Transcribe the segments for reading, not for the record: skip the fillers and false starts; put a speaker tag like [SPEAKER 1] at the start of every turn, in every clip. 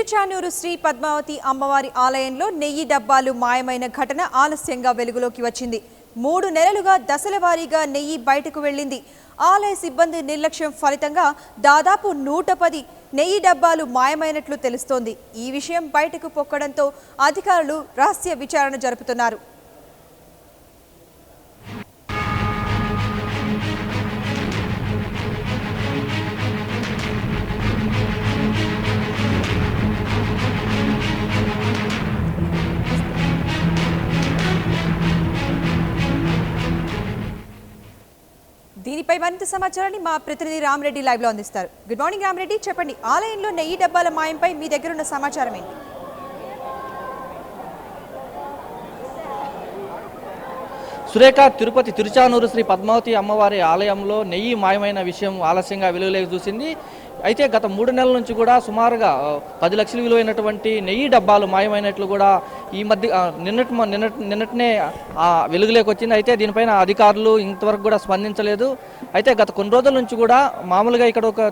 [SPEAKER 1] తిరుచానూరు శ్రీ పద్మావతి అమ్మవారి ఆలయంలో నెయ్యి డబ్బాలు మాయమైన ఘటన ఆలస్యంగా వెలుగులోకి వచ్చింది. 3 నెలలుగా దశల వారీగా నెయ్యి బయటకు వెళ్ళింది. ఆలయ సిబ్బంది నిర్లక్ష్యం ఫలితంగా దాదాపు 110 నెయ్యి డబ్బాలు మాయమైనట్లు తెలుస్తోంది. ఈ విషయం బయటకు పొక్కడంతో అధికారులు రహస్య విచారణ జరుపుతున్నారు. దీనిపై మరింత సమాచారాన్ని మా ప్రతినిధి రామరెడ్డి లైవ్ లో అందిస్తారు. గుడ్ మార్నింగ్ రామరెడ్డి, చెప్పండి, ఆలయంలో నెయ్యి డబ్బాల మాయంపై మీ దగ్గర ఉన్న సమాచారం ఏంటి?
[SPEAKER 2] సురేఖ, తిరుపతి తిరుచానూరు శ్రీ పద్మావతి అమ్మవారి ఆలయంలో నెయ్యి మాయమైన విషయం ఆలస్యంగా వెలుగులోకి చూసింది. అయితే గత 3 నెలల నుంచి కూడా సుమారుగా 10 లక్షల విలువైనటువంటి నెయ్యి డబ్బాలు మాయమైనట్లు కూడా ఈ మధ్య నిన్నటినే వెలుగులోకి వచ్చింది. అయితే దీనిపైన అధికారులు ఇంతవరకు కూడా స్పందించలేదు. అయితే గత కొన్ని రోజుల నుంచి కూడా మామూలుగా ఇక్కడ ఒక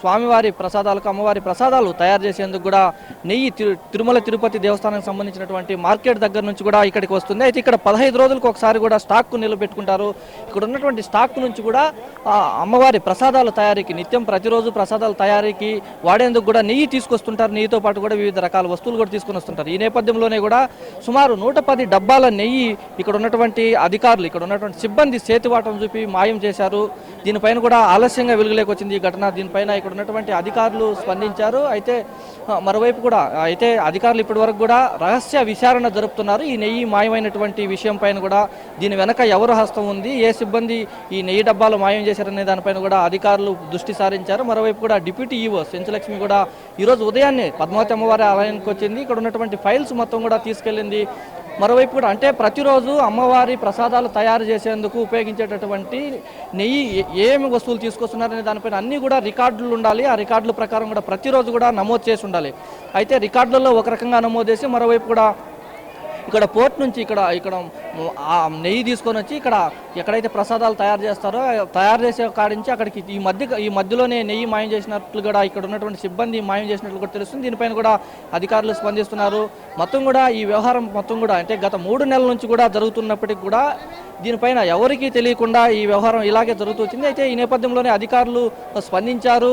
[SPEAKER 2] స్వామివారి ప్రసాదాలకు అమ్మవారి ప్రసాదాలు తయారు చేసేందుకు కూడా నెయ్యి తిరుమల తిరుపతి దేవస్థానానికి సంబంధించినటువంటి మార్కెట్ దగ్గర నుంచి కూడా ఇక్కడికి వస్తుంది. అయితే ఇక్కడ 15 రోజులకు ఒకసారి కూడా స్టాక్ నిలబెట్టుకుంటారు. ఇక్కడ ఉన్నటువంటి స్టాక్ నుంచి కూడా అమ్మవారి ప్రసాదాల తయారీకి నిత్యం ప్రతిరోజు ప్రసాదాల తయారీకి వాడేందుకు కూడా నెయ్యి తీసుకొస్తుంటారు. నెయ్యితో పాటు కూడా వివిధ రకాల వస్తువులు కూడా తీసుకొని వస్తుంటారు. ఈ నేపథ్యంలోనే కూడా సుమారు 110 డబ్బాల నెయ్యి ఇక్కడ ఉన్నటువంటి అధికారులు, ఇక్కడ ఉన్నటువంటి సిబ్బంది చేతివాటం చూపి మాయం చేశారు. దీనిపైన కూడా ఆలస్యంగా వెలుగులోకి వచ్చింది ఈ ఘటన. దీనిపైన ఇక్కడ ఉన్నటువంటి అధికారులు స్పందించారు. అయితే మరోవైపు కూడా అధికారులు ఇప్పటి వరకు కూడా రహస్య విచారణ జరుపుతున్నారు. ఈ నెయ్యి మాయమైనటువంటి విషయం పైన కూడా దీని వెనక ఎవరు హస్తం ఉంది, ఏ సిబ్బంది ఈ నెయ్యి డబ్బాలు మాయం చేశారనే దానిపైన కూడా అధికారులు దృష్టి సారించారు. మరోవైపు కూడా డిప్యూటీ ఈవో సెంచులక్ష్మి కూడా ఈరోజు ఉదయాన్నే పద్మావతి అమ్మవారి ఆలయానికి వచ్చింది. ఇక్కడ ఉన్నటువంటి ఫైల్స్ మొత్తం కూడా తీసుకెళ్ళింది. మరోవైపు కూడా అంటే ప్రతిరోజు అమ్మవారి ప్రసాదాలు తయారు చేసేందుకు ఉపయోగించేటటువంటి నెయ్యి ఏమి వస్తువులు తీసుకొస్తున్నారనే దానిపైన అన్నీ కూడా రికార్డులు ఉండాలి. ఆ రికార్డుల ప్రకారం కూడా ప్రతిరోజు కూడా నమోదు చేసి ఉండాలి. అయితే రికార్డులలో ఒక రకంగా నమోదు చేసి మరోవైపు కూడా ఇక్కడ పోర్ట్ నుంచి ఇక్కడ నెయ్యి తీసుకొని వచ్చి ఇక్కడ ఎక్కడైతే ప్రసాదాలు తయారు చేస్తారో తయారు చేసే కాడి నుంచి అక్కడికి ఈ మధ్యలోనే నెయ్యి మాయం చేసినట్లు కూడా ఇక్కడ ఉన్నటువంటి సిబ్బంది మాయం చేసినట్లు కూడా తెలుస్తుంది. దీనిపైన కూడా అధికారులు స్పందిస్తున్నారు. మొత్తం కూడా ఈ వ్యవహారం మొత్తం కూడా అంటే గత 3 నెలల నుంచి కూడా జరుగుతున్నప్పటికీ కూడా దీనిపైన ఎవరికీ తెలియకుండా ఈ వ్యవహారం ఇలాగే జరుగుతూ వచ్చింది. అయితే ఈ నేపథ్యంలోనే అధికారులు స్పందించారు.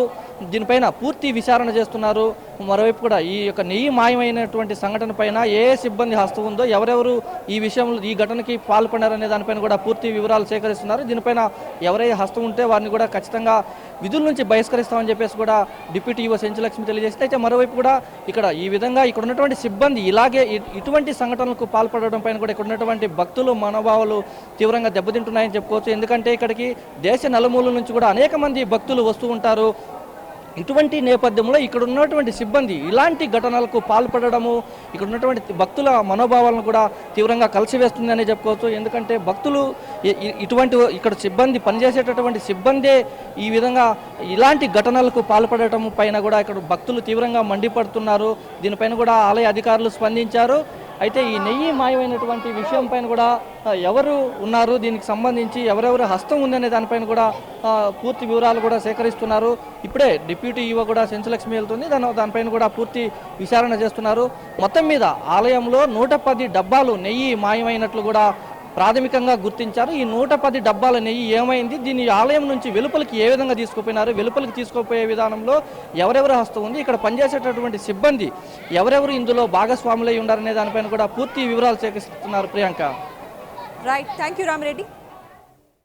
[SPEAKER 2] దీనిపైన పూర్తి విచారణ చేస్తున్నారు. మరోవైపు కూడా ఈ యొక్క నెయ్యి మాయమైనటువంటి సంఘటన పైన ఏ సిబ్బంది హస్తం ఉందో, ఎవరెవరు ఈ విషయంలో ఈ ఘటనకి పాల్పడారనే దానిపైన కూడా పూర్తి వివరాలు సేకరిస్తున్నారు. దీనిపైన ఎవరైతే హస్తం ఉంటే వారిని కూడా ఖచ్చితంగా విధుల నుంచి బహిష్కరిస్తామని చెప్పేసి కూడా డిప్యూటీ ఈవో సెంచులక్ష్మి తెలియజేస్తే, అయితే మరోవైపు కూడా ఇక్కడ ఈ విధంగా ఇక్కడ ఉన్నటువంటి సిబ్బంది ఇలాగే ఇటువంటి సంఘటనలకు పాల్పడడం పైన కూడా ఇక్కడ ఉన్నటువంటి భక్తులు మనోభావాలు తీవ్రంగా దెబ్బతింటున్నాయని చెప్పుకోవచ్చు. ఎందుకంటే ఇక్కడికి దేశ నలుమూలల నుంచి కూడా అనేక మంది భక్తులు వస్తూ ఉంటారు. ఇటువంటి నేపథ్యంలో ఇక్కడ ఉన్నటువంటి సిబ్బంది ఇలాంటి ఘటనలకు పాల్పడము ఇక్కడ ఉన్నటువంటి భక్తుల మనోభావాలను కూడా తీవ్రంగా కలిసివేస్తుందని చెప్పుకోవచ్చు. ఎందుకంటే భక్తులు ఇక్కడ సిబ్బంది పనిచేసేటటువంటి సిబ్బందే ఈ విధంగా ఇలాంటి ఘటనలకు పాల్పడటం పైన కూడా ఇక్కడ భక్తులు తీవ్రంగా మండిపడుతున్నారు. దీనిపైన కూడా ఆలయ అధికారులు స్పందించారు. అయితే ఈ నెయ్యి మాయమైనటువంటి విషయం పైన కూడా ఎవరు ఉన్నారు, దీనికి సంబంధించి ఎవరెవరు హస్తం ఉందనే దానిపైన కూడా పూర్తి వివరాలు కూడా సేకరిస్తున్నారు. ఇప్పుడే డిప్యూటీ ఈవో కూడా సెంచులక్ష్మి వెళ్తుంది. దానిపైన కూడా పూర్తి విచారణ చేస్తున్నారు. మొత్తం మీద ఆలయంలో 110 డబ్బాలు నెయ్యి మాయమైనట్లు కూడా ప్రాథమికంగా గుర్తించారు. ఈ 110 డబ్బాల నెయ్యి ఏమైంది, దీన్ని ఆలయం నుంచి వెలుపలికి ఏ విధంగా తీసుకుపోయినారు, వెలుపలికి తీసుకుపోయే విధానంలో ఎవరెవరు హస్తం ఉంది, ఇక్కడ పనిచేసేటటువంటి సిబ్బంది ఎవరెవరు ఇందులో భాగస్వాములై ఉండారనే దానిపైన కూడా పూర్తి వివరాలు సేకరిస్తున్నారు. Priyanka.
[SPEAKER 1] Right, thank you Ramireddy.